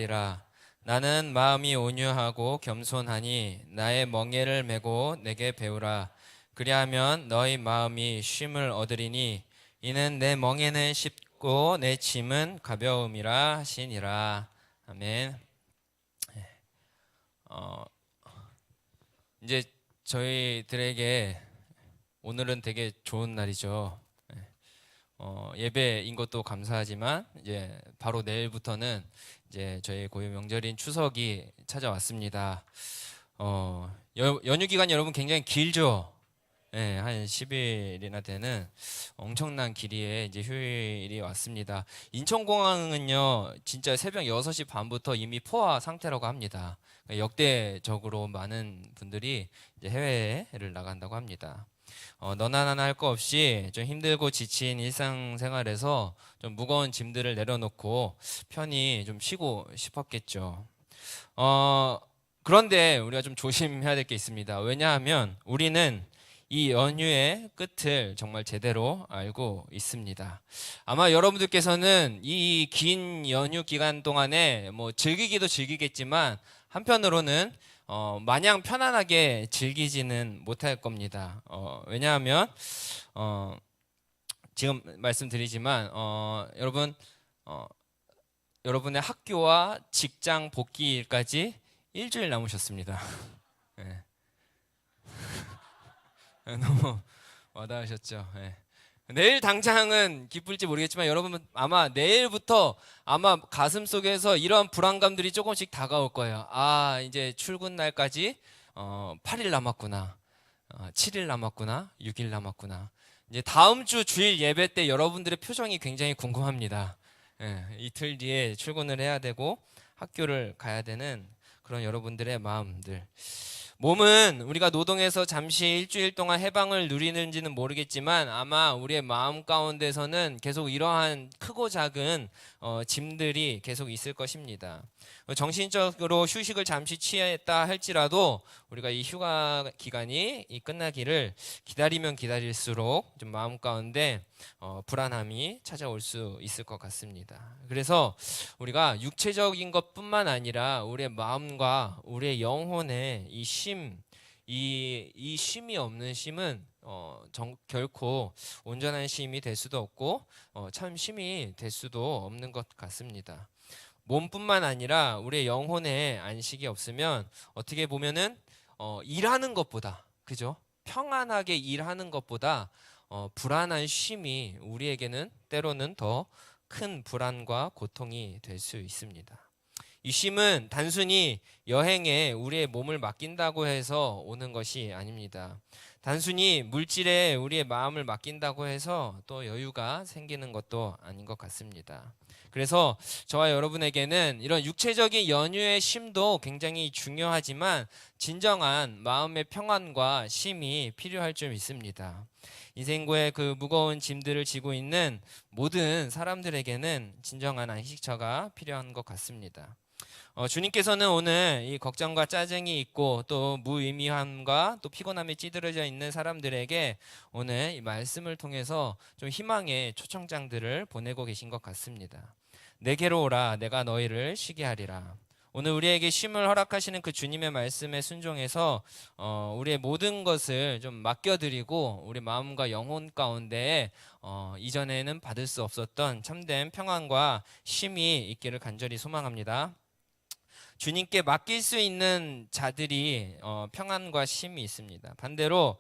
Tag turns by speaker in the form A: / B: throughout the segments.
A: 하리라. 나는 마음이 온유하고 겸손하니 나의 멍에를 메고 내게 배우라. 그리하면 너희 마음이 쉼을 얻으리니 이는 내 멍에는 쉽고 내 짐은 가벼움이라 하시니라. 아멘. 어, 이제 저희들에게 오늘은 되게 좋은 날이죠. 예배인 것도 감사하지만 이제 바로 내일부터는 이제 저희 고유 명절인 추석이 찾아왔습니다. 연휴 기간 여러분 굉장히 길죠. 네, 한 10일이나 되는 엄청난 길이에 이제 휴일이 왔습니다. 인천공항은요, 진짜 새벽 6시 반부터 이미 포화 상태라고 합니다. 역대적으로 많은 분들이 이제 해외를 나간다고 합니다. 너나 나나 할 거 없이 좀 힘들고 지친 일상생활에서 좀 무거운 짐들을 내려놓고 편히 좀 쉬고 싶었겠죠. 그런데 우리가 좀 조심해야 될 게 있습니다. 왜냐하면 우리는 이 연휴의 끝을 정말 제대로 알고 있습니다. 아마 여러분들께서는 이 긴 연휴 기간 동안에 뭐 즐기기도 즐기겠지만 한편으로는 마냥 편안하게 즐기지는 못할 겁니다. 왜냐하면 지금 말씀드리지만 여러분 여러분의 학교와 직장 복귀일까지 일주일 남으셨습니다. 네. 너무 와닿으셨죠? 네. 내일 당장은 기쁠지 모르겠지만 여러분 아마 내일부터 아마 가슴 속에서 이런 불안감들이 조금씩 다가올 거예요. 아, 이제 출근 날까지 8일 남았구나. 7일 남았구나. 6일 남았구나. 이제 다음 주 주일 예배 때 여러분들의 표정이 굉장히 궁금합니다. 예, 이틀 뒤에 출근을 해야 되고 학교를 가야 되는 그런 여러분들의 마음들. 몸은 우리가 노동해서 잠시 일주일 동안 해방을 누리는지는 모르겠지만 아마 우리의 마음 가운데서는 계속 이러한 크고 작은 짐들이 계속 있을 것입니다. 정신적으로 휴식을 잠시 취했다 할지라도 우리가 이 휴가 기간이 끝나기를 기다리면 기다릴수록 좀 마음 가운데 불안함이 찾아올 수 있을 것 같습니다. 그래서 우리가 육체적인 것뿐만 아니라 우리의 마음과 우리의 영혼의 이 쉼, 이 쉼이 없는 쉼은 결코 온전한 쉼이 될 수도 없고 참 쉼이 될 수도 없는 것 같습니다. 몸뿐만 아니라 우리의 영혼에 안식이 없으면 어떻게 보면은 일하는 것보다, 그죠? 평안하게 일하는 것보다 불안한 쉼이 우리에게는 때로는 더 큰 불안과 고통이 될 수 있습니다. 이 쉼은 단순히 여행에 우리의 몸을 맡긴다고 해서 오는 것이 아닙니다. 단순히 물질에 우리의 마음을 맡긴다고 해서 또 여유가 생기는 것도 아닌 것 같습니다. 그래서 저와 여러분에게는 이런 육체적인 연휴의 쉼도 굉장히 중요하지만 진정한 마음의 평안과 쉼이 필요할 점 있습니다. 인생고의 그 무거운 짐들을 지고 있는 모든 사람들에게는 진정한 안식처가 필요한 것 같습니다. 주님께서는 오늘 이 걱정과 짜증이 있고 또 무의미함과 또 피곤함에 찌들어져 있는 사람들에게 오늘 이 말씀을 통해서 좀 희망의 초청장들을 보내고 계신 것 같습니다. 내게로 오라, 내가 너희를 쉬게 하리라. 오늘 우리에게 쉼을 허락하시는 그 주님의 말씀에 순종해서 우리의 모든 것을 좀 맡겨드리고 우리 마음과 영혼 가운데 이전에는 받을 수 없었던 참된 평안과 쉼이 있기를 간절히 소망합니다. 주님께 맡길 수 있는 자들이 평안과 쉼이 있습니다. 반대로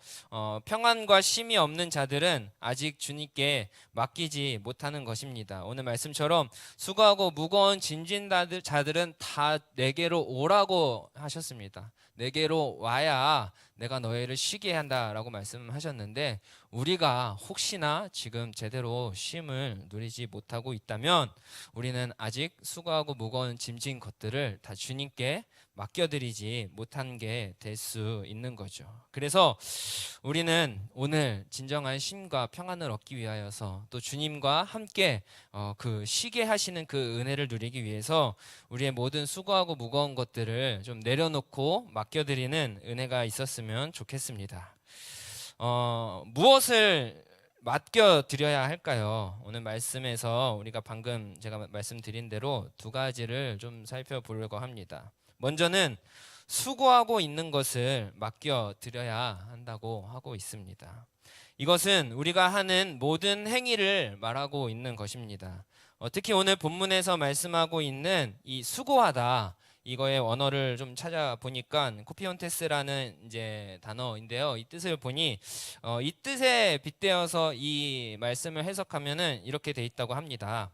A: 평안과 쉼이 없는 자들은 아직 주님께 맡기지 못하는 것입니다. 오늘 말씀처럼 수고하고 무거운 짐진 자들은 다 내게로 오라고 하셨습니다. 내게로 와야 내가 너희를 쉬게 한다라고 말씀하셨는데 우리가 혹시나 지금 제대로 쉼을 누리지 못하고 있다면 우리는 아직 수고하고 무거운 짐진 것들을 다 주님께 맡겨드리지 못한 게 될 수 있는 거죠. 그래서 우리는 오늘 진정한 쉼과 평안을 얻기 위하여서 또 주님과 함께 그 쉬게 하시는 그 은혜를 누리기 위해서 우리의 모든 수고하고 무거운 것들을 좀 내려놓고 맡겨드리는 은혜가 있었으면 좋겠습니다. 무엇을 맡겨 드려야 할까요? 오늘 말씀에서 우리가 방금 제가 말씀드린 대로 두 가지를 좀 살펴보려고 합니다. 먼저는 수고하고 있는 것을 맡겨 드려야 한다고 하고 있습니다. 이것은 우리가 하는 모든 행위를 말하고 있는 것입니다. 특히 오늘 본문에서 말씀하고 있는 이 수고하다, 이거의 원어를 좀 찾아보니까 코피온테스라는 이제 단어인데요. 이 뜻을 보니 이 뜻에 빗대어서 이 말씀을 해석하면은 이렇게 돼 있다고 합니다.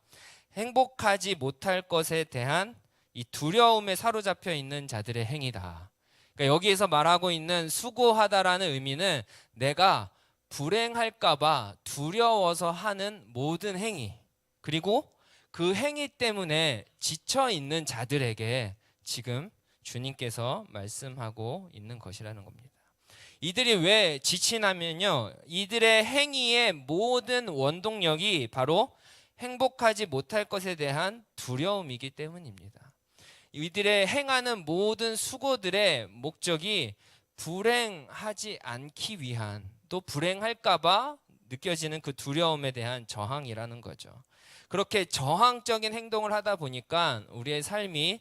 A: 행복하지 못할 것에 대한 이 두려움에 사로잡혀 있는 자들의 행위다. 그러니까 여기에서 말하고 있는 수고하다라는 의미는 내가 불행할까봐 두려워서 하는 모든 행위, 그리고 그 행위 때문에 지쳐 있는 자들에게 지금 주님께서 말씀하고 있는 것이라는 겁니다. 이들이 왜 지치냐면요, 이들의 행위의 모든 원동력이 바로 행복하지 못할 것에 대한 두려움이기 때문입니다. 이들의 행하는 모든 수고들의 목적이 불행하지 않기 위한, 또 불행할까봐 느껴지는 그 두려움에 대한 저항이라는 거죠. 그렇게 저항적인 행동을 하다 보니까 우리의 삶이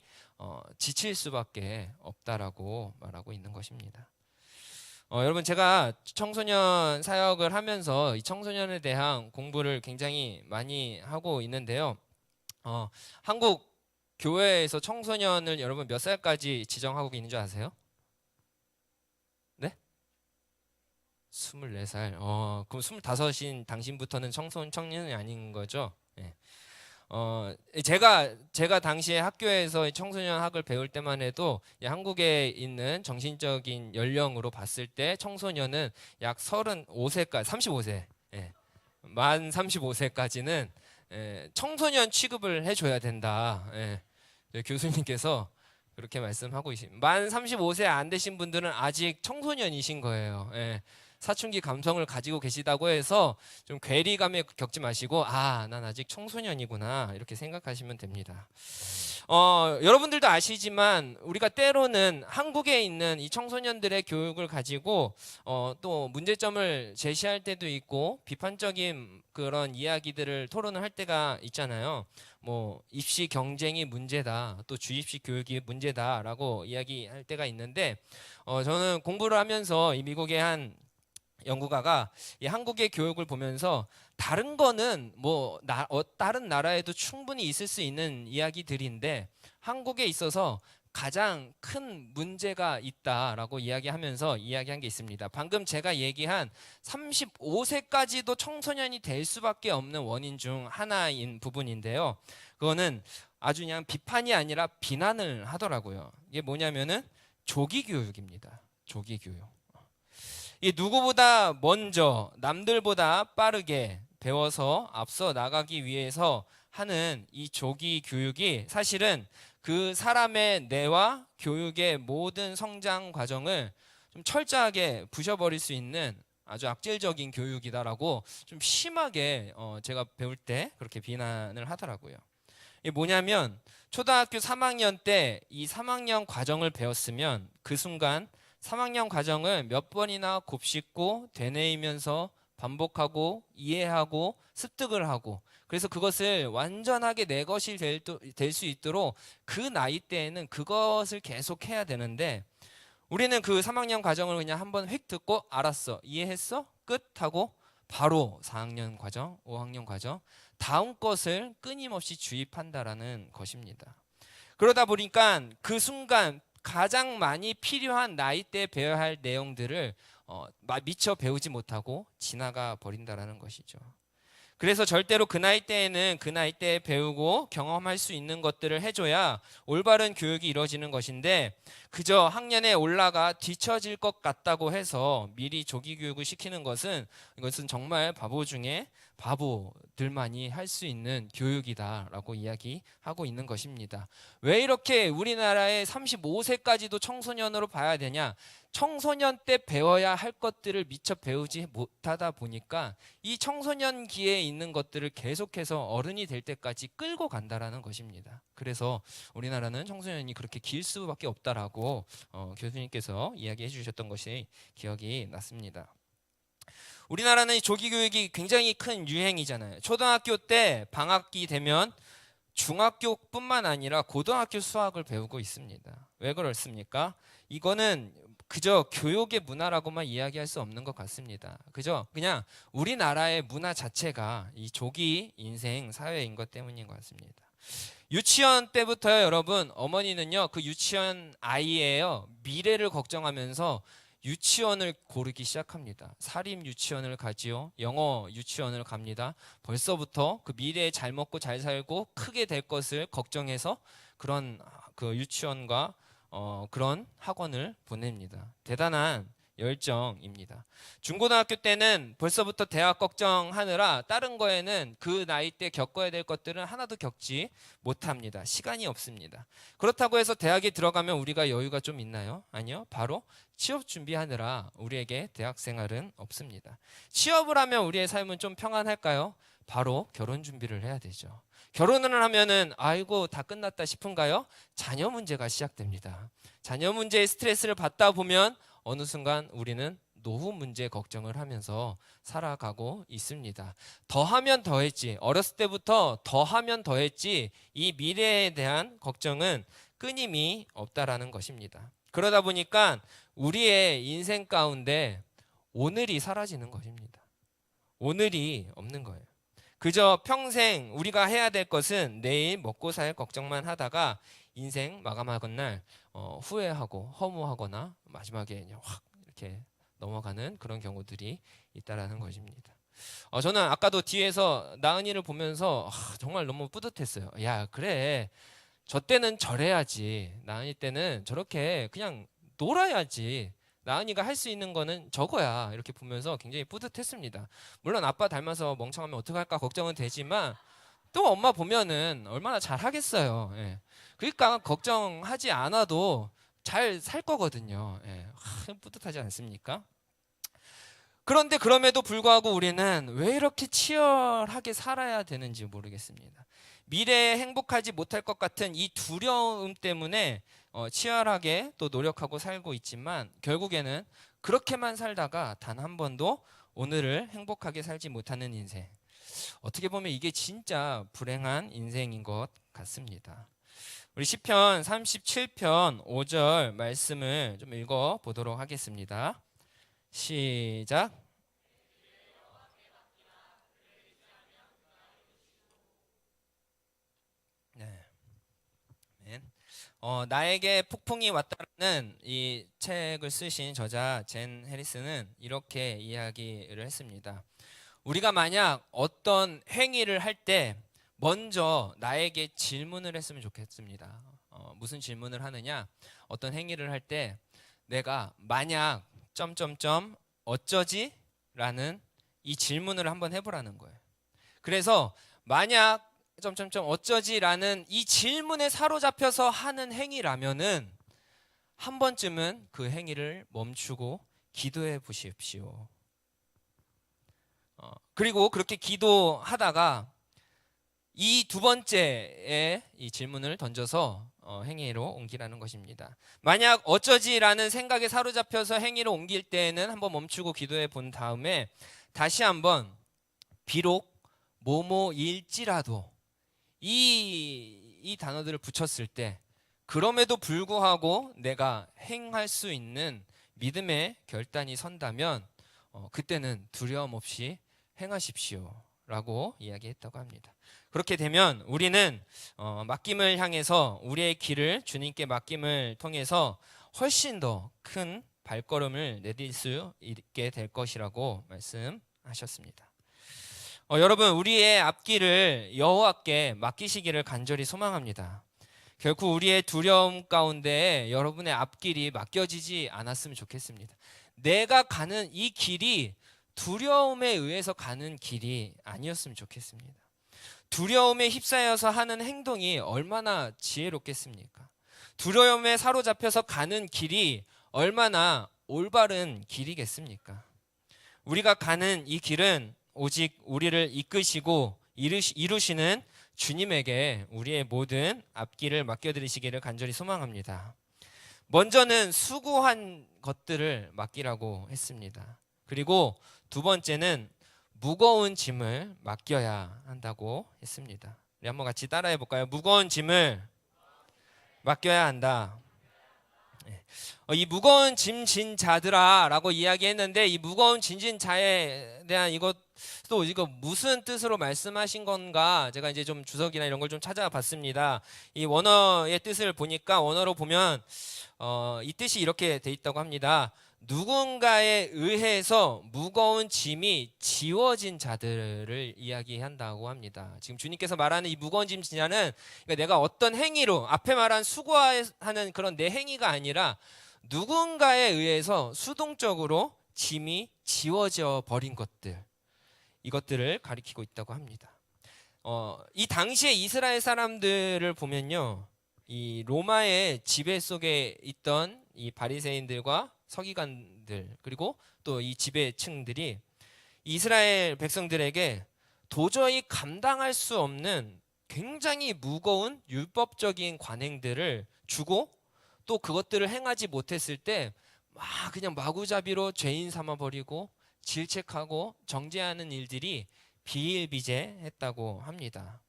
A: 지칠 수밖에 없다라고 말하고 있는 것입니다. 여러분, 제가 청소년 사역을 하면서 이 청소년에 대한 공부를 굉장히 많이 하고 있는데요. 한국 교회에서 청소년을 여러분 몇 살까지 지정하고 있는 줄 아세요? 네? 24살. 그럼 25인 당신부터는 청년이 아닌 거죠? 네. 제가 당시에 학교에서 청소년 학을 배울 때만 해도 한국에 있는 정신적인 연령으로 봤을 때 청소년은 약 35세까지, 35세, 예, 만 35세까지는 청소년 취급을 해줘야 된다. 교수님께서 그렇게 말씀하고 계십니다. 만 35세 안 되신 분들은 아직 청소년이신 거예요. 사춘기 감성을 가지고 계시다고 해서 좀 괴리감에 겪지 마시고, 난 아직 청소년이구나, 이렇게 생각하시면 됩니다. 여러분들도 아시지만 우리가 때로는 한국에 있는 이 청소년들의 교육을 가지고 또 문제점을 제시할 때도 있고 비판적인 그런 이야기들을 토론을 할 때가 있잖아요. 뭐 입시 경쟁이 문제다, 또 주입식 교육이 문제다라고 이야기할 때가 있는데, 저는 공부를 하면서 이 미국의 한 연구가가 이 한국의 교육을 보면서 다른 거는 다른 나라에도 충분히 있을 수 있는 이야기들인데 한국에 있어서 가장 큰 문제가 있다라고 이야기하면서 이야기한 게 있습니다. 방금 제가 얘기한 35세까지도 청소년이 될 수밖에 없는 원인 중 하나인 부분인데요. 그거는 아주 그냥 비판이 아니라 비난을 하더라고요. 이게 뭐냐면은 조기 교육입니다. 조기 교육. 이 누구보다 먼저 남들보다 빠르게 배워서 앞서 나가기 위해서 하는 이 조기 교육이 사실은 그 사람의 뇌와 교육의 모든 성장 과정을 좀 철저하게 부셔버릴 수 있는 아주 악질적인 교육이다라고 좀 심하게 제가 배울 때 그렇게 비난을 하더라고요. 이게 뭐냐면 초등학교 3학년 때 이 3학년 과정을 배웠으면 그 순간 3학년 과정을 몇 번이나 곱씹고 되뇌이면서 반복하고 이해하고 습득을 하고, 그래서 그것을 완전하게 내 것이 될 수 있도록 그 나이 때에는 그것을 계속 해야 되는데, 우리는 그 3학년 과정을 그냥 한번 휙 듣고 알았어, 이해했어, 끝 하고 바로 4학년 과정, 5학년 과정, 다음 것을 끊임없이 주입한다라는 것입니다. 그러다 보니까 그 순간 가장 많이 필요한 나이 때 배워야 할 내용들을 미처 배우지 못하고 지나가 버린다라는 것이죠. 그래서 절대로 그 나이 때에는 그 나이 때에 배우고 경험할 수 있는 것들을 해줘야 올바른 교육이 이루어지는 것인데, 그저 학년에 올라가 뒤처질 것 같다고 해서 미리 조기 교육을 시키는 것은, 이것은 정말 바보 중에 바보들만이 할 수 있는 교육이다라고 이야기하고 있는 것입니다. 왜 이렇게 우리나라의 35세까지도 청소년으로 봐야 되냐? 청소년 때 배워야 할 것들을 미처 배우지 못하다 보니까 이 청소년기에 있는 것들을 계속해서 어른이 될 때까지 끌고 간다라는 것입니다. 그래서 우리나라는 청소년이 그렇게 길 수밖에 없다라고 교수님께서 이야기해 주셨던 것이 기억이 났습니다. 우리나라는 이 조기 교육이 굉장히 큰 유행이잖아요. 초등학교 때 방학기 되면 중학교뿐만 아니라 고등학교 수학을 배우고 있습니다. 왜 그렇습니까? 이거는 그저 교육의 문화라고만 이야기할 수 없는 것 같습니다. 그저 그냥 우리나라의 문화 자체가 이 조기 인생 사회인 것 때문인 것 같습니다. 유치원 때부터요, 여러분, 어머니는요, 그 유치원 아이의 미래를 걱정하면서 유치원을 고르기 시작합니다. 사립 유치원을 가지요. 영어 유치원을 갑니다. 벌써부터 그 미래에 잘 먹고 잘 살고 크게 될 것을 걱정해서 그런 그 유치원과 그런 학원을 보냅니다. 대단한 열정입니다. 중고등학교 때는 벌써부터 대학 걱정하느라 다른 거에는 그 나이 때 겪어야 될 것들은 하나도 겪지 못합니다. 시간이 없습니다. 그렇다고 해서 대학에 들어가면 우리가 여유가 좀 있나요? 아니요. 바로 취업 준비하느라 우리에게 대학 생활은 없습니다. 취업을 하면 우리의 삶은 좀 평안할까요? 바로 결혼 준비를 해야 되죠. 결혼을 하면은 아이고 다 끝났다 싶은가요? 자녀 문제가 시작됩니다. 자녀 문제에 스트레스를 받다 보면 어느 순간 우리는 노후 문제 걱정을 하면서 살아가고 있습니다. 더하면 더했지, 어렸을 때부터 더하면 더했지 이 미래에 대한 걱정은 끊임이 없다라는 것입니다. 그러다 보니까 우리의 인생 가운데 오늘이 사라지는 것입니다. 오늘이 없는 거예요. 그저 평생 우리가 해야 될 것은 내일 먹고 살 걱정만 하다가 인생 마감하는 날 후회하고 허무하거나 마지막에 확 이렇게 넘어가는 그런 경우들이 있다라는 것입니다. 저는 아까도 뒤에서 나은이를 보면서 정말 너무 뿌듯했어요. 야, 그래. 저 때는 저래야지. 나은이 때는 저렇게 그냥 놀아야지. 나은이가 할 수 있는 거는 저거야. 이렇게 보면서 굉장히 뿌듯했습니다. 물론 아빠 닮아서 멍청하면 어떡할까 걱정은 되지만 또 엄마 보면은 얼마나 잘하겠어요. 예. 그러니까 걱정하지 않아도 잘 살 거거든요. 예. 뿌듯하지 않습니까? 그런데 그럼에도 불구하고 우리는 왜 이렇게 치열하게 살아야 되는지 모르겠습니다. 미래에 행복하지 못할 것 같은 이 두려움 때문에 치열하게 또 노력하고 살고 있지만 결국에는 그렇게만 살다가 단 한 번도 오늘을 행복하게 살지 못하는 인생. 어떻게 보면 이게 진짜 불행한 인생인 것 같습니다. 우리 시편 37편 5절 말씀을 좀 읽어 보도록 하겠습니다. 시작. 네. 나에게 폭풍이 왔다는 이 책을 쓰신 저자 젠 해리스는 이렇게 이야기를 했습니다. 우리가 만약 어떤 행위를 할 때 먼저 나에게 질문을 했으면 좋겠습니다. 무슨 질문을 하느냐? 어떤 행위를 할 때 내가 만약 점점점 어쩌지? 라는 이 질문을 한번 해보라는 거예요. 그래서 만약 점점점 어쩌지라는 이 질문에 사로잡혀서 하는 행위라면은 한 번쯤은 그 행위를 멈추고 기도해 보십시오. 그리고 그렇게 기도하다가 이 두 번째의 이 질문을 던져서 행위로 옮기라는 것입니다. 만약 어쩌지라는 생각에 사로잡혀서 행위로 옮길 때에는 한번 멈추고 기도해 본 다음에 다시 한번 비록 뭐뭐일지라도 이 단어들을 붙였을 때 그럼에도 불구하고 내가 행할 수 있는 믿음의 결단이 선다면 그때는 두려움 없이 행하십시오 라고 이야기했다고 합니다. 그렇게 되면 우리는 맡김을 향해서 우리의 길을 주님께 맡김을 통해서 훨씬 더 큰 발걸음을 내딜 수 있게 될 것이라고 말씀하셨습니다. 여러분, 우리의 앞길을 여호와께 맡기시기를 간절히 소망합니다. 결코 우리의 두려움 가운데 여러분의 앞길이 맡겨지지 않았으면 좋겠습니다. 내가 가는 이 길이 두려움에 의해서 가는 길이 아니었으면 좋겠습니다. 두려움에 휩싸여서 하는 행동이 얼마나 지혜롭겠습니까? 두려움에 사로잡혀서 가는 길이 얼마나 올바른 길이겠습니까? 우리가 가는 이 길은 오직 우리를 이끄시고 이루시는 주님에게 우리의 모든 앞길을 맡겨드리시기를 간절히 소망합니다. 먼저는 수고한 것들을 맡기라고 했습니다. 그리고 두 번째는 무거운 짐을 맡겨야 한다고 했습니다. 우리 한번 같이 따라해 볼까요? 무거운 짐을 맡겨야 한다. 이 무거운 짐 진 자들아라고 이야기했는데, 이 무거운 짐 진 자에 대한 이거 무슨 뜻으로 말씀하신 건가, 제가 이제 좀 주석이나 이런 걸 좀 찾아봤습니다. 이 원어의 뜻을 보니까, 원어로 보면 이 뜻이 이렇게 돼 있다고 합니다. 누군가에 의해서 무거운 짐이 지워진 자들을 이야기한다고 합니다. 지금 주님께서 말하는 이 무거운 짐 진자는, 그러니까 내가 어떤 행위로, 앞에 말한 수고하는 그런 내 행위가 아니라 누군가에 의해서 수동적으로 짐이 지워져 버린 것들, 이것들을 가리키고 있다고 합니다. 이 당시에 이스라엘 사람들을 보면요, 이 로마의 지배 속에 있던 이 바리새인들과 서기관들, 그리고 또 이 지배층들이 이스라엘 백성들에게 도저히 감당할 수 없는 굉장히 무거운 율법적인 관행들을 주고, 또 그것들을 행하지 못했을 때 막 그냥 마구잡이로 죄인 삼아 버리고 질책하고 정죄하는 일들이 비일비재했다고 합니다.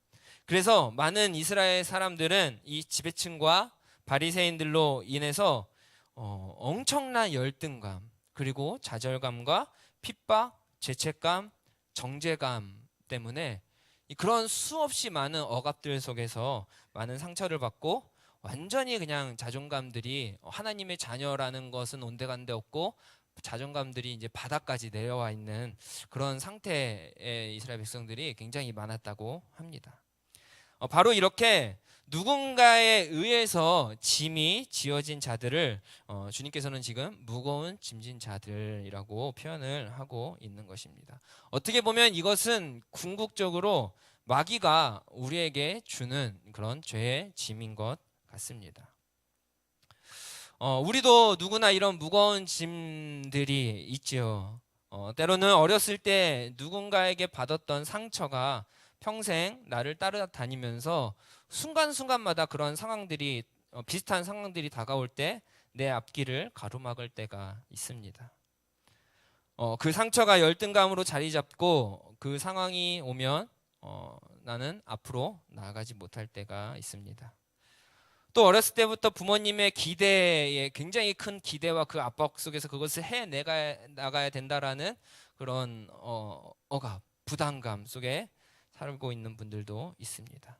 A: 그래서 많은 이스라엘 사람들은 이 지배층과 바리새인들로 인해서 엄청난 열등감, 그리고 좌절감과 핍박, 죄책감, 정죄감 때문에 그런 수없이 많은 억압들 속에서 많은 상처를 받고, 완전히 그냥 자존감들이, 하나님의 자녀라는 것은 온데간데 없고 자존감들이 이제 바닥까지 내려와 있는 그런 상태의 이스라엘 백성들이 굉장히 많았다고 합니다. 바로 이렇게 누군가에 의해서 짐이 지어진 자들을 주님께서는 지금 무거운 짐진 자들이라고 표현을 하고 있는 것입니다. 어떻게 보면 이것은 궁극적으로 마귀가 우리에게 주는 그런 죄의 짐인 것 같습니다. 우리도 누구나 이런 무거운 짐들이 있지요. 때로는 어렸을 때 누군가에게 받았던 상처가 평생 나를 따라다니면서 순간순간마다 그런 상황들이, 비슷한 상황들이 다가올 때 내 앞길을 가로막을 때가 있습니다. 그 상처가 열등감으로 자리 잡고 그 상황이 오면 나는 앞으로 나아가지 못할 때가 있습니다. 또 어렸을 때부터 부모님의 기대에, 굉장히 큰 기대와 그 압박 속에서 그것을 나가야 된다라는 그런 억압, 부담감 속에 살고 있는 분들도 있습니다.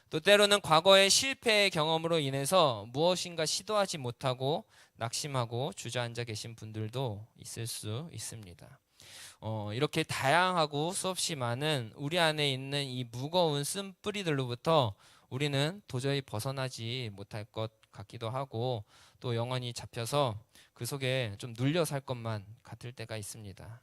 A: 또 때로는 과거의 실패의 경험으로 인해서 무엇인가 시도하지 못하고 낙심하고 주저앉아 계신 분들도 있을 수 있습니다. 이렇게 다양하고 수없이 많은 우리 안에 있는 이 무거운 쓴뿌리들로부터 우리는 도저히 벗어나지 못할 것 같기도 하고, 또 영원히 잡혀서 그 속에 좀 눌려 살 것만 같을 때가 있습니다.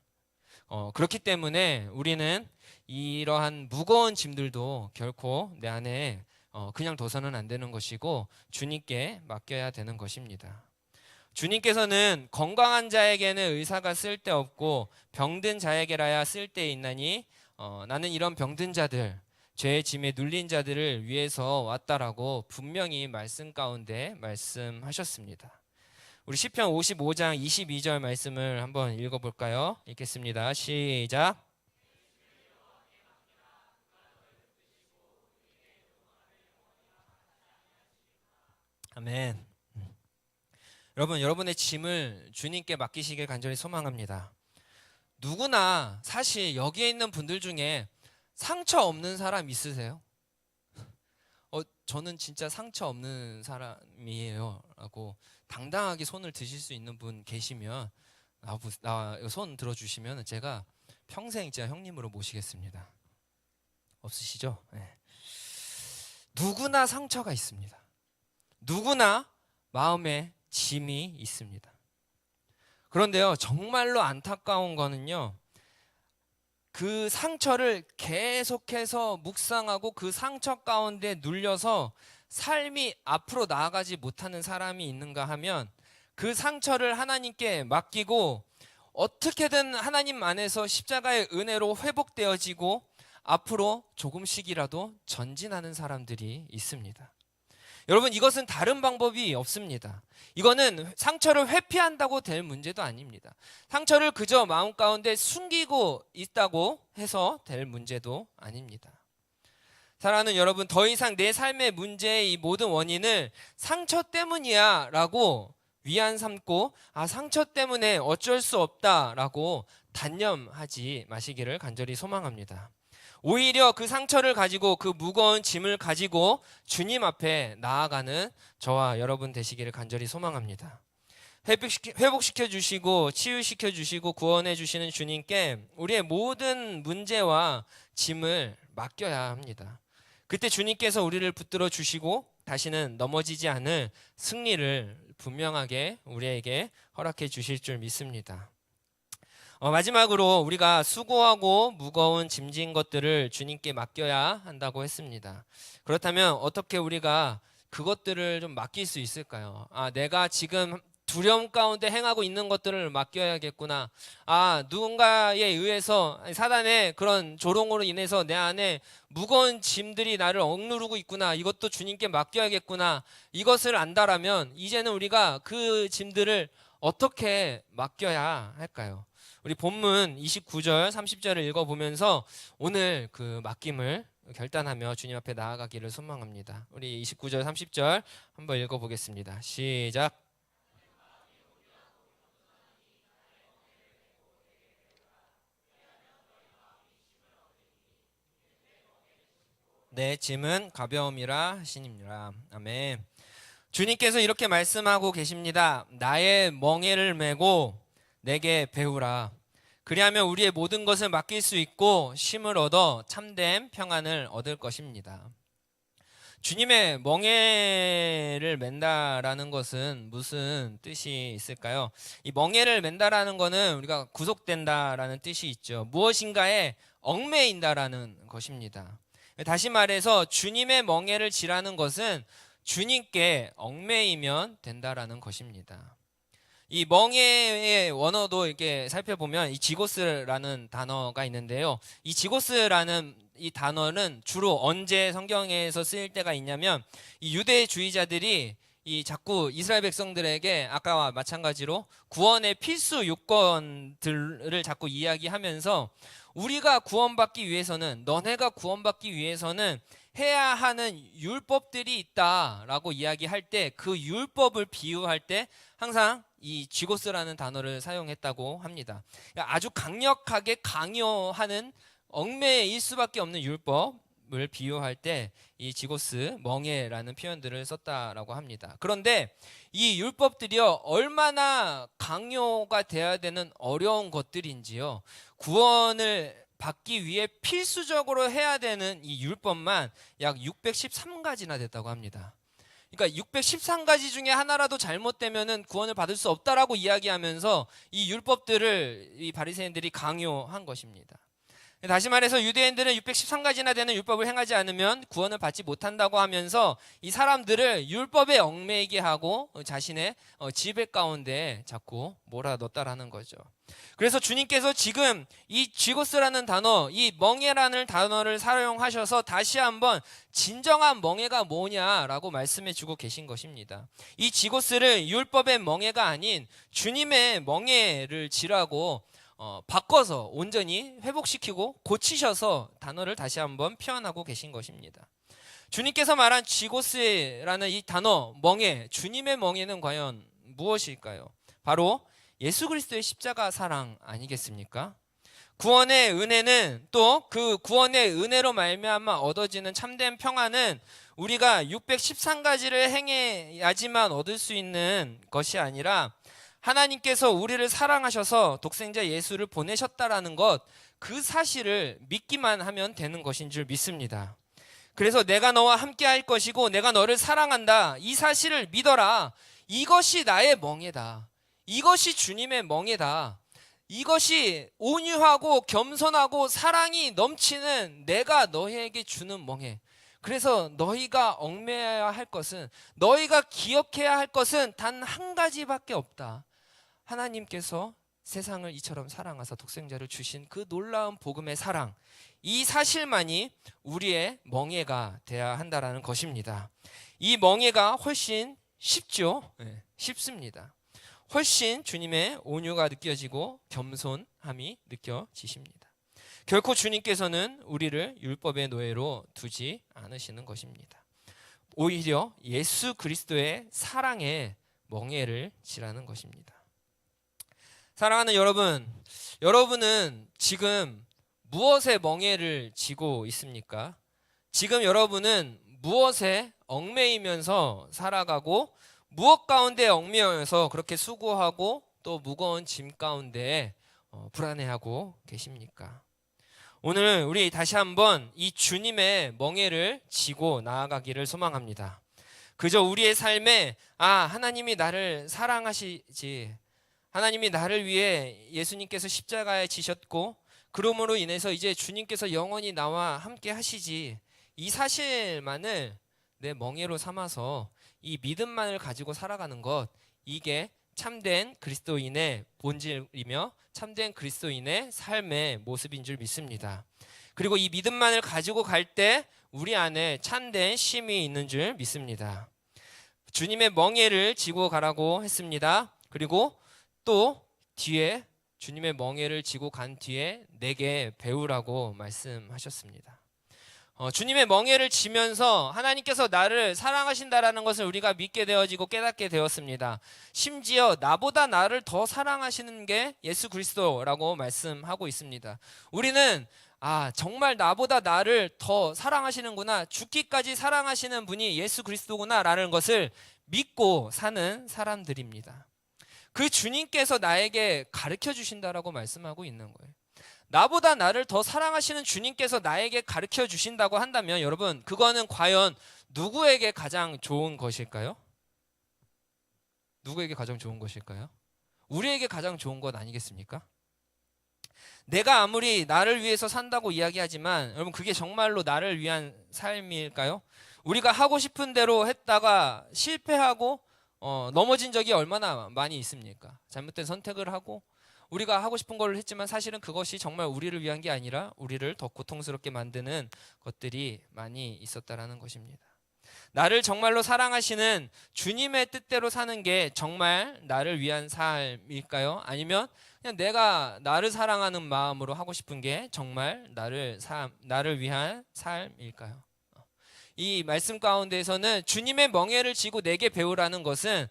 A: 그렇기 때문에 우리는 이러한 무거운 짐들도 결코 내 안에 그냥 둬서는 안 되는 것이고 주님께 맡겨야 되는 것입니다. 주님께서는 건강한 자에게는 의사가 쓸데없고 병든 자에게라야 쓸데있나니 나는 이런 병든 자들, 죄의 짐에 눌린 자들을 위해서 왔다라고 분명히 말씀 가운데 말씀하셨습니다. 우리 시편 55장 22절 말씀을 한번 읽어볼까요? 읽겠습니다. 시작. 아멘. 여러분, 여러분의 짐을 주님께 맡기시길 간절히 소망합니다. 누구나 사실 여기에 있는 분들 중에 상처 없는 사람 있으세요? 저는 진짜 상처 없는 사람이에요 라고 당당하게 손을 드실 수 있는 분 계시면 손 들어주시면 제가 평생 진짜 형님으로 모시겠습니다. 없으시죠? 네. 누구나 상처가 있습니다. 누구나 마음에 짐이 있습니다. 그런데요, 정말로 안타까운 거는요, 그 상처를 계속해서 묵상하고 그 상처 가운데 눌려서 삶이 앞으로 나아가지 못하는 사람이 있는가 하면, 그 상처를 하나님께 맡기고 어떻게든 하나님 안에서 십자가의 은혜로 회복되어지고 앞으로 조금씩이라도 전진하는 사람들이 있습니다. 여러분, 이것은 다른 방법이 없습니다. 이거는 상처를 회피한다고 될 문제도 아닙니다. 상처를 그저 마음 가운데 숨기고 있다고 해서 될 문제도 아닙니다. 사랑하는 여러분, 더 이상 내 삶의 문제의 이 모든 원인을 상처 때문이야 라고 위안 삼고 상처 때문에 어쩔 수 없다 라고 단념하지 마시기를 간절히 소망합니다. 오히려 그 상처를 가지고 그 무거운 짐을 가지고 주님 앞에 나아가는 저와 여러분 되시기를 간절히 소망합니다. 회복시켜 주시고 치유시켜 주시고 구원해 주시는 주님께 우리의 모든 문제와 짐을 맡겨야 합니다. 그때 주님께서 우리를 붙들어 주시고 다시는 넘어지지 않을 승리를 분명하게 우리에게 허락해 주실 줄 믿습니다. 마지막으로 우리가 수고하고 무거운 짐진 것들을 주님께 맡겨야 한다고 했습니다. 그렇다면 어떻게 우리가 그것들을 좀 맡길 수 있을까요? 내가 지금 두려움 가운데 행하고 있는 것들을 맡겨야겠구나. 누군가에 의해서 사단의 그런 조롱으로 인해서 내 안에 무거운 짐들이 나를 억누르고 있구나. 이것도 주님께 맡겨야겠구나. 이것을 안다라면 이제는 우리가 그 짐들을 어떻게 맡겨야 할까요? 우리 본문 29절 30절을 읽어보면서 오늘 그 맡김을 결단하며 주님 앞에 나아가기를 소망합니다. 우리 29절 30절 한번 읽어보겠습니다. 시작. 내 짐은 가벼움이라 하시니라. 아멘. 주님께서 이렇게 말씀하고 계십니다. 나의 멍에를 메고 내게 배우라. 그리하면 우리의 모든 것을 맡길 수 있고 쉼을 얻어 참된 평안을 얻을 것입니다. 주님의 멍에를 맨다라는 것은 무슨 뜻이 있을까요? 이 멍에를 맨다라는 것은 우리가 구속된다라는 뜻이 있죠. 무엇인가에 얽매인다라는 것입니다. 다시 말해서 주님의 멍에를 지라는 것은 주님께 얽매이면 된다라는 것입니다. 이 멍에의 원어도 이렇게 살펴보면 이 지고스라는 단어가 있는데요. 이 지고스라는 이 단어는 주로 언제 성경에서 쓰일 때가 있냐면 이 유대주의자들이 이 자꾸 이스라엘 백성들에게 아까와 마찬가지로 구원의 필수 요건들을 자꾸 이야기하면서 우리가 구원받기 위해서는 너네가 구원받기 위해서는 해야 하는 율법들이 있다라고 이야기할 때 그 율법을 비유할 때 항상 이 쥐고스라는 단어를 사용했다고 합니다. 아주 강력하게 강요하는 얽매일 수밖에 없는 율법을 비유할 때 이 지고스 멍에라는 표현들을 썼다라고 합니다. 그런데 이 율법들이요 얼마나 강요가 돼야 되는 어려운 것들인지요. 구원을 받기 위해 필수적으로 해야 되는 이 율법만 약 613가지나 됐다고 합니다. 그러니까 613가지 중에 하나라도 잘못되면은 구원을 받을 수 없다라고 이야기하면서 이 율법들을 이 바리새인들이 강요한 것입니다. 다시 말해서 유대인들은 613가지나 되는 율법을 행하지 않으면 구원을 받지 못한다고 하면서 이 사람들을 율법에 얽매이게 하고 자신의 지배 가운데 자꾸 몰아넣었다라는 거죠. 그래서 주님께서 지금 이 쥐고스라는 단어, 이 멍에라는 단어를 사용하셔서 다시 한번 진정한 멍에가 뭐냐라고 말씀해 주고 계신 것입니다. 이 쥐고스를 율법의 멍에가 아닌 주님의 멍에를 지라고 바꿔서 온전히 회복시키고 고치셔서 단어를 다시 한번 표현하고 계신 것입니다. 주님께서 말한 쥐고스라는 이 단어 멍에, 주님의 멍에는 과연 무엇일까요? 바로 예수 그리스도의 십자가 사랑 아니겠습니까? 구원의 은혜는 또 그 구원의 은혜로 말미암아 얻어지는 참된 평안은 우리가 613가지를 행해야지만 얻을 수 있는 것이 아니라 하나님께서 우리를 사랑하셔서 독생자 예수를 보내셨다라는 것, 그 사실을 믿기만 하면 되는 것인 줄 믿습니다. 그래서 내가 너와 함께 할 것이고 내가 너를 사랑한다, 이 사실을 믿어라. 이것이 나의 멍에다. 이것이 주님의 멍에다. 이것이 온유하고 겸손하고 사랑이 넘치는 내가 너희에게 주는 멍에. 그래서 너희가 얽매여야 할 것은, 너희가 기억해야 할 것은 단 한 가지밖에 없다. 하나님께서 세상을 이처럼 사랑하사 독생자를 주신 그 놀라운 복음의 사랑, 이 사실만이 우리의 멍에가 돼야 한다라는 것입니다. 이 멍에가 훨씬 쉽죠. 네, 쉽습니다. 훨씬 주님의 온유가 느껴지고 겸손함이 느껴지십니다. 결코 주님께서는 우리를 율법의 노예로 두지 않으시는 것입니다. 오히려 예수 그리스도의 사랑에 멍에를 지라는 것입니다. 사랑하는 여러분, 여러분은 지금 무엇에 멍에를 지고 있습니까? 지금 여러분은 무엇에 얽매이면서 살아가고 무엇 가운데 얽매여서 그렇게 수고하고 또 무거운 짐 가운데 불안해하고 계십니까? 오늘 우리 다시 한번 이 주님의 멍에를 지고 나아가기를 소망합니다. 그저 우리의 삶에 하나님이 나를 사랑하시지, 하나님이 나를 위해 예수님께서 십자가에 지셨고 그러므로 인해서 이제 주님께서 영원히 나와 함께 하시지, 이 사실만을 내 멍에로 삼아서 이 믿음만을 가지고 살아가는 것, 이게 참된 그리스도인의 본질이며 참된 그리스도인의 삶의 모습인 줄 믿습니다. 그리고 이 믿음만을 가지고 갈 때 우리 안에 참된 쉼이 있는 줄 믿습니다. 주님의 멍에를 지고 가라고 했습니다. 그리고 또 뒤에 주님의 멍에를 지고 간 뒤에 내게 배우라고 말씀하셨습니다. 주님의 멍에를 지면서 하나님께서 나를 사랑하신다라는 것을 우리가 믿게 되어지고 깨닫게 되었습니다. 심지어 나보다 나를 더 사랑하시는 게 예수 그리스도라고 말씀하고 있습니다. 우리는 정말 나보다 나를 더 사랑하시는구나, 죽기까지 사랑하시는 분이 예수 그리스도구나 라는 것을 믿고 사는 사람들입니다. 그 주님께서 나에게 가르쳐 주신다라고 말씀하고 있는 거예요. 나보다 나를 더 사랑하시는 주님께서 나에게 가르쳐 주신다고 한다면 여러분, 그거는 과연 누구에게 가장 좋은 것일까요? 누구에게 가장 좋은 것일까요? 우리에게 가장 좋은 것 아니겠습니까? 내가 아무리 나를 위해서 산다고 이야기하지만 여러분, 그게 정말로 나를 위한 삶일까요? 우리가 하고 싶은 대로 했다가 실패하고 넘어진 적이 얼마나 많이 있습니까? 잘못된 선택을 하고 우리가 하고 싶은 걸 했지만 사실은 그것이 정말 우리를 위한 게 아니라 우리를 더 고통스럽게 만드는 것들이 많이 있었다라는 것입니다. 나를 정말로 사랑하시는 주님의 뜻대로 사는 게 정말 나를 위한 삶일까요? 아니면 그냥 내가 나를 사랑하는 마음으로 하고 싶은 게 정말 나를 위한 삶일까요? 이 말씀 가운데에서는 주님의 멍에를 지고 내게 배우라는 것은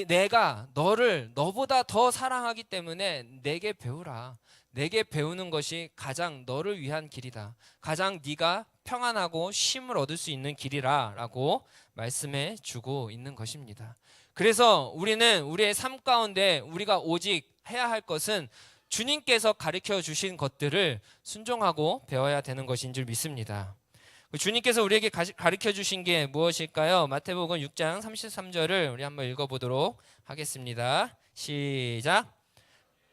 A: 내가 너보다 더 사랑하기 때문에 내게 배우라. 내게 배우는 것이 가장 너를 위한 길이다. 가장 네가 평안하고 쉼을 얻을 수 있는 길이라 라고 말씀해 주고 있는 것입니다. 그래서 우리는 우리의 삶 가운데 우리가 오직 해야 할 것은 주님께서 가르쳐 주신 것들을 순종하고 배워야 되는 것인 줄 믿습니다. 주님께서 우리에게 가르쳐 주신 게 무엇일까요? 마태복음 6장 33절을 우리 한번 읽어보도록 하겠습니다. 시작.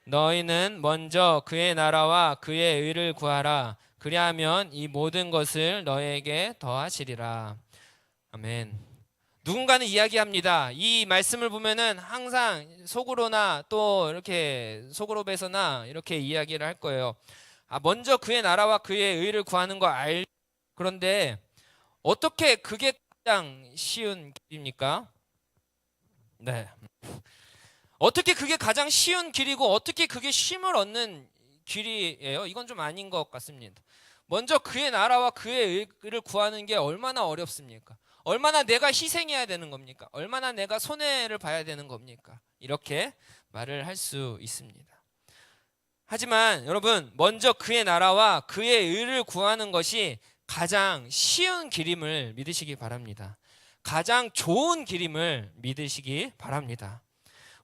A: 너희는 먼저 그의 나라와 그의 의를 구하라. 그리하면 이 모든 것을 너희에게 더하시리라. 아멘. 누군가는 이야기합니다. 이 말씀을 보면은 항상 속으로나 또 이렇게 속으로배서나 이렇게 이야기를 할 거예요. 먼저 그의 나라와 그의 의를 구하는 거 그런데 어떻게 그게 가장 쉬운 길입니까? 네. 어떻게 그게 가장 쉬운 길이고 어떻게 그게 쉼을 얻는 길이에요? 이건 좀 아닌 것 같습니다. 먼저 그의 나라와 그의 의를 구하는 게 얼마나 어렵습니까? 얼마나 내가 희생해야 되는 겁니까? 얼마나 내가 손해를 봐야 되는 겁니까? 이렇게 말을 할 수 있습니다. 하지만 여러분, 먼저 그의 나라와 그의 의를 구하는 것이 가장 쉬운 길임을 믿으시기 바랍니다. 가장 좋은 길임을 믿으시기 바랍니다.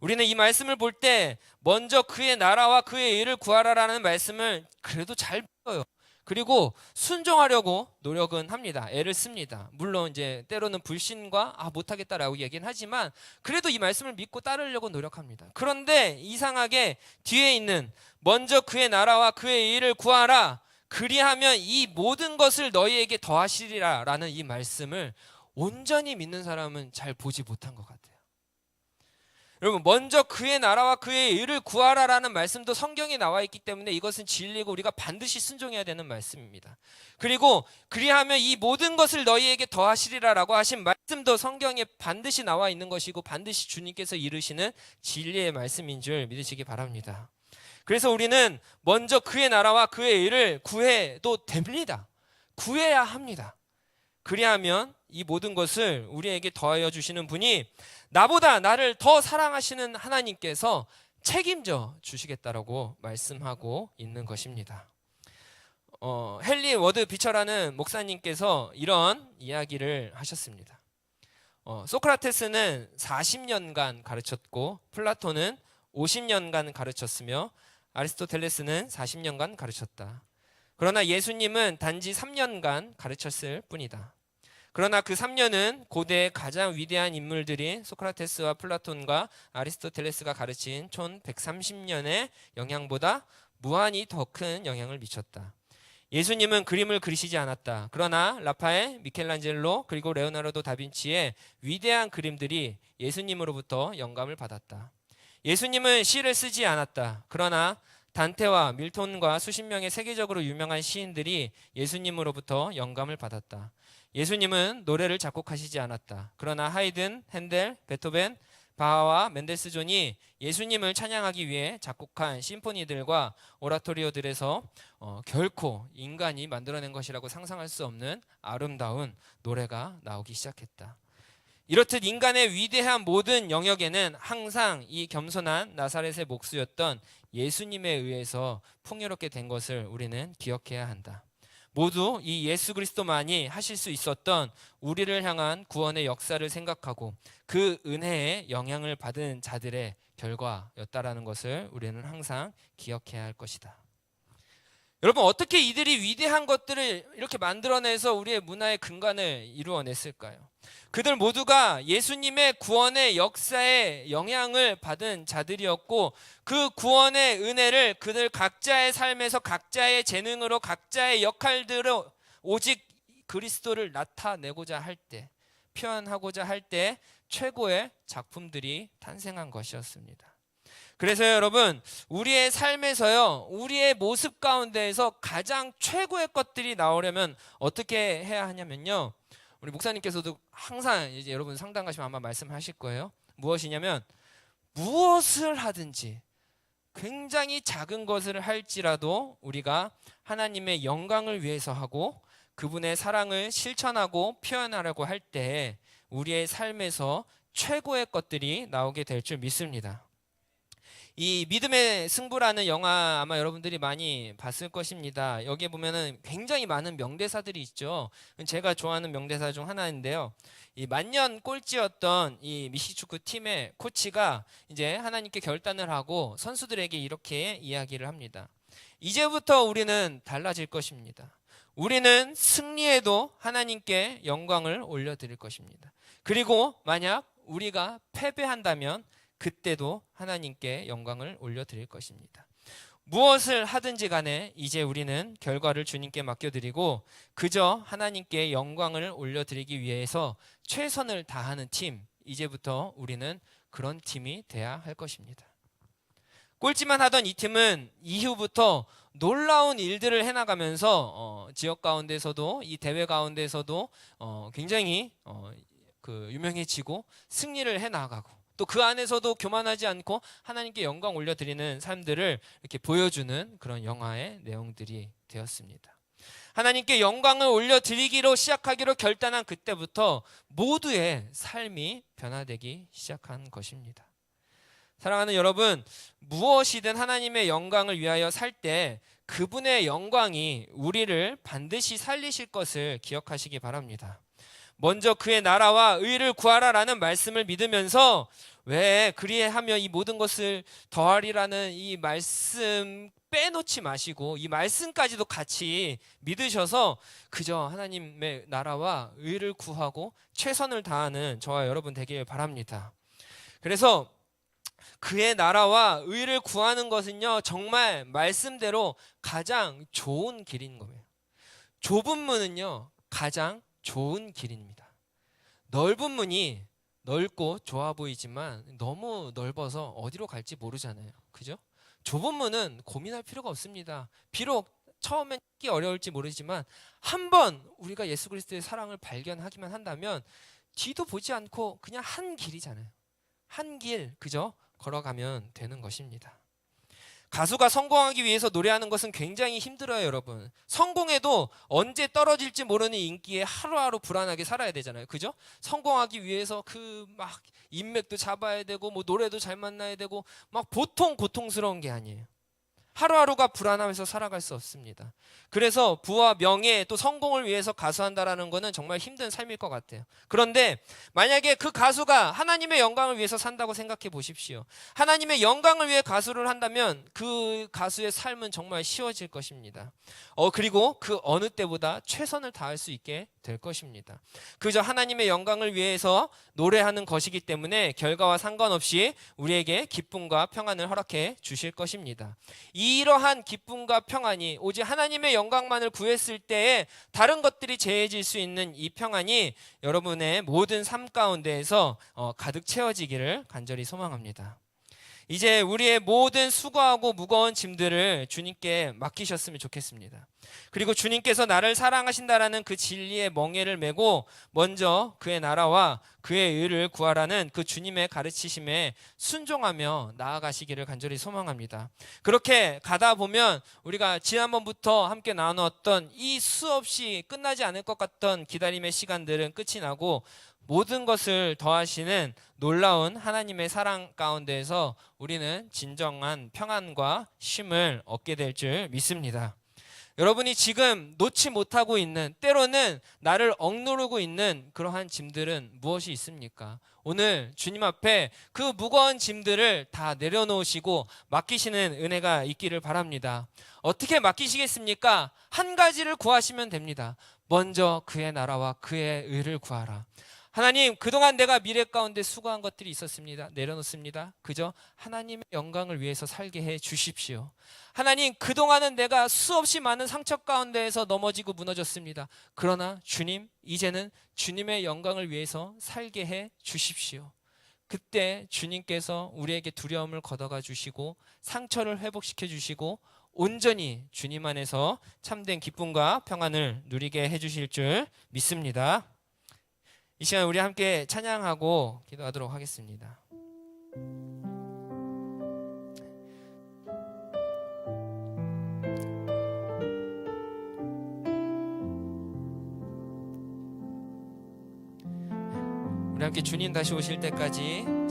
A: 우리는 이 말씀을 볼 때 먼저 그의 나라와 그의 의를 구하라라는 말씀을 그래도 잘 믿어요. 그리고 순종하려고 노력은 합니다. 애를 씁니다. 물론 이제 때로는 불신과 못하겠다라고 얘기는 하지만 그래도 이 말씀을 믿고 따르려고 노력합니다. 그런데 이상하게 뒤에 있는 먼저 그의 나라와 그의 의를 구하라. 그리하면 이 모든 것을 너희에게 더하시리라 라는 이 말씀을 온전히 믿는 사람은 잘 보지 못한 것 같아요. 여러분, 먼저 그의 나라와 그의 의를 구하라라는 말씀도 성경에 나와 있기 때문에 이것은 진리고 우리가 반드시 순종해야 되는 말씀입니다. 그리고 그리하면 이 모든 것을 너희에게 더하시리라라고 하신 말씀도 성경에 반드시 나와 있는 것이고 반드시 주님께서 이루시는 진리의 말씀인 줄 믿으시기 바랍니다. 그래서 우리는 먼저 그의 나라와 그의 의를 구해도 됩니다. 구해야 합니다. 그리하면 이 모든 것을 우리에게 더하여 주시는 분이 나보다 나를 더 사랑하시는 하나님께서 책임져 주시겠다라고 말씀하고 있는 것입니다. 헨리 워드 비처라는 목사님께서 이런 이야기를 하셨습니다. 소크라테스는 40년간 가르쳤고 플라톤은 50년간 가르쳤으며 아리스토텔레스는 40년간 가르쳤다. 그러나 예수님은 단지 3년간 가르쳤을 뿐이다. 그러나 그 3년은 고대의 가장 위대한 인물들인 소크라테스와 플라톤과 아리스토텔레스가 가르친 총 130년의 영향보다 무한히 더 큰 영향을 미쳤다. 예수님은 그림을 그리시지 않았다. 그러나 라파엘, 미켈란젤로 그리고 레오나르도 다빈치의 위대한 그림들이 예수님으로부터 영감을 받았다. 예수님은 시를 쓰지 않았다. 그러나 단테와 밀톤과 수십 명의 세계적으로 유명한 시인들이 예수님으로부터 영감을 받았다. 예수님은 노래를 작곡하시지 않았다. 그러나 하이든, 핸델, 베토벤, 바하와 멘델스존이 예수님을 찬양하기 위해 작곡한 심포니들과 오라토리오들에서 결코 인간이 만들어낸 것이라고 상상할 수 없는 아름다운 노래가 나오기 시작했다. 이렇듯 인간의 위대한 모든 영역에는 항상 이 겸손한 나사렛의 목수였던 예수님에 의해서 풍요롭게 된 것을 우리는 기억해야 한다. 모두 이 예수 그리스도만이 하실 수 있었던 우리를 향한 구원의 역사를 생각하고 그 은혜의 영향을 받은 자들의 결과였다라는 것을 우리는 항상 기억해야 할 것이다. 여러분, 어떻게 이들이 위대한 것들을 이렇게 만들어내서 우리의 문화의 근간을 이루어냈을까요? 그들 모두가 예수님의 구원의 역사에 영향을 받은 자들이었고 그 구원의 은혜를 그들 각자의 삶에서 각자의 재능으로 각자의 역할들로 오직 그리스도를 나타내고자 할 때, 표현하고자 할 때 최고의 작품들이 탄생한 것이었습니다. 그래서 여러분, 우리의 삶에서요, 우리의 모습 가운데에서 가장 최고의 것들이 나오려면 어떻게 해야 하냐면요, 우리 목사님께서도 항상 이제 여러분 상담 가시면 아마 말씀하실 거예요. 무엇이냐면 무엇을 하든지 굉장히 작은 것을 할지라도 우리가 하나님의 영광을 위해서 하고 그분의 사랑을 실천하고 표현하려고 할 때 우리의 삶에서 최고의 것들이 나오게 될 줄 믿습니다. 이 믿음의 승부라는 영화 아마 여러분들이 많이 봤을 것입니다. 여기에 보면은 굉장히 많은 명대사들이 있죠. 제가 좋아하는 명대사 중 하나인데요. 이 만년 꼴찌였던 이 미식축구 팀의 코치가 이제 하나님께 결단을 하고 선수들에게 이렇게 이야기를 합니다. 이제부터 우리는 달라질 것입니다. 우리는 승리해도 하나님께 영광을 올려드릴 것입니다. 그리고 만약 우리가 패배한다면 그때도 하나님께 영광을 올려드릴 것입니다. 무엇을 하든지 간에 이제 우리는 결과를 주님께 맡겨드리고 그저 하나님께 영광을 올려드리기 위해서 최선을 다하는 팀, 이제부터 우리는 그런 팀이 돼야 할 것입니다. 꼴찌만 하던 이 팀은 이후부터 놀라운 일들을 해나가면서 지역 가운데서도 이 대회 가운데서도 굉장히 유명해지고 승리를 해나가고 또 그 안에서도 교만하지 않고 하나님께 영광 올려드리는 삶들을 이렇게 보여주는 그런 영화의 내용들이 되었습니다. 하나님께 영광을 올려드리기로 시작하기로 결단한 그때부터 모두의 삶이 변화되기 시작한 것입니다. 사랑하는 여러분, 무엇이든 하나님의 영광을 위하여 살 때 그분의 영광이 우리를 반드시 살리실 것을 기억하시기 바랍니다. 먼저 그의 나라와 의를 구하라라는 말씀을 믿으면서 왜 그리하며 이 모든 것을 더하리라는 이 말씀 빼놓지 마시고 이 말씀까지도 같이 믿으셔서 그저 하나님의 나라와 의를 구하고 최선을 다하는 저와 여러분 되길 바랍니다. 그래서 그의 나라와 의를 구하는 것은요, 정말 말씀대로 가장 좋은 길인 거예요. 좁은 문은요, 가장 좋은 길입니다. 넓은 문이 넓고 좋아 보이지만 너무 넓어서 어디로 갈지 모르잖아요. 그죠? 좁은 문은 고민할 필요가 없습니다. 비록 처음엔 찾기 어려울지 모르지만 한번 우리가 예수 그리스도의 사랑을 발견하기만 한다면 뒤도 보지 않고 그냥 한 길이잖아요. 한 길, 그죠? 걸어가면 되는 것입니다. 가수가 성공하기 위해서 노래하는 것은 굉장히 힘들어요, 여러분. 성공해도 언제 떨어질지 모르는 인기에 하루하루 불안하게 살아야 되잖아요. 그죠? 성공하기 위해서 그 막 인맥도 잡아야 되고 뭐 노래도 잘 만나야 되고 막 보통 고통스러운 게 아니에요. 하루하루가 불안하면서 살아갈 수 없습니다. 그래서 부와 명예 또 성공을 위해서 가수한다라는 것은 정말 힘든 삶일 것 같아요. 그런데 만약에 그 가수가 하나님의 영광을 위해서 산다고 생각해 보십시오. 하나님의 영광을 위해 가수를 한다면 그 가수의 삶은 정말 쉬워질 것입니다. 그리고 그 어느 때보다 최선을 다할 수 있게 될 것입니다. 그저 하나님의 영광을 위해서 노래하는 것이기 때문에 결과와 상관없이 우리에게 기쁨과 평안을 허락해 주실 것입니다. 이러한 기쁨과 평안이 오직 하나님의 영광만을 구했을 때에 다른 것들이 제해질 수 있는 이 평안이 여러분의 모든 삶 가운데에서 가득 채워지기를 간절히 소망합니다. 이제 우리의 모든 수고하고 무거운 짐들을 주님께 맡기셨으면 좋겠습니다. 그리고 주님께서 나를 사랑하신다라는 그 진리의 멍에를 메고 먼저 그의 나라와 그의 의를 구하라는 그 주님의 가르치심에 순종하며 나아가시기를 간절히 소망합니다. 그렇게 가다 보면 우리가 지난번부터 함께 나누었던 이 수없이 끝나지 않을 것 같던 기다림의 시간들은 끝이 나고 모든 것을 더하시는 놀라운 하나님의 사랑 가운데에서 우리는 진정한 평안과 쉼을 얻게 될 줄 믿습니다. 여러분이 지금 놓지 못하고 있는, 때로는 나를 억누르고 있는 그러한 짐들은 무엇이 있습니까? 오늘 주님 앞에 그 무거운 짐들을 다 내려놓으시고 맡기시는 은혜가 있기를 바랍니다. 어떻게 맡기시겠습니까? 한 가지를 구하시면 됩니다. 먼저 그의 나라와 그의 의를 구하라. 하나님, 그동안 내가 미래 가운데 수고한 것들이 있었습니다. 내려놓습니다. 그저 하나님의 영광을 위해서 살게 해 주십시오. 하나님, 그동안은 내가 수없이 많은 상처 가운데에서 넘어지고 무너졌습니다. 그러나 주님, 이제는 주님의 영광을 위해서 살게 해 주십시오. 그때 주님께서 우리에게 두려움을 걷어가 주시고 상처를 회복시켜 주시고 온전히 주님 안에서 참된 기쁨과 평안을 누리게 해 주실 줄 믿습니다. 이 시간 우리 함께 찬양하고 기도하도록 하겠습니다. 우리 함께 주님 다시 오실 때까지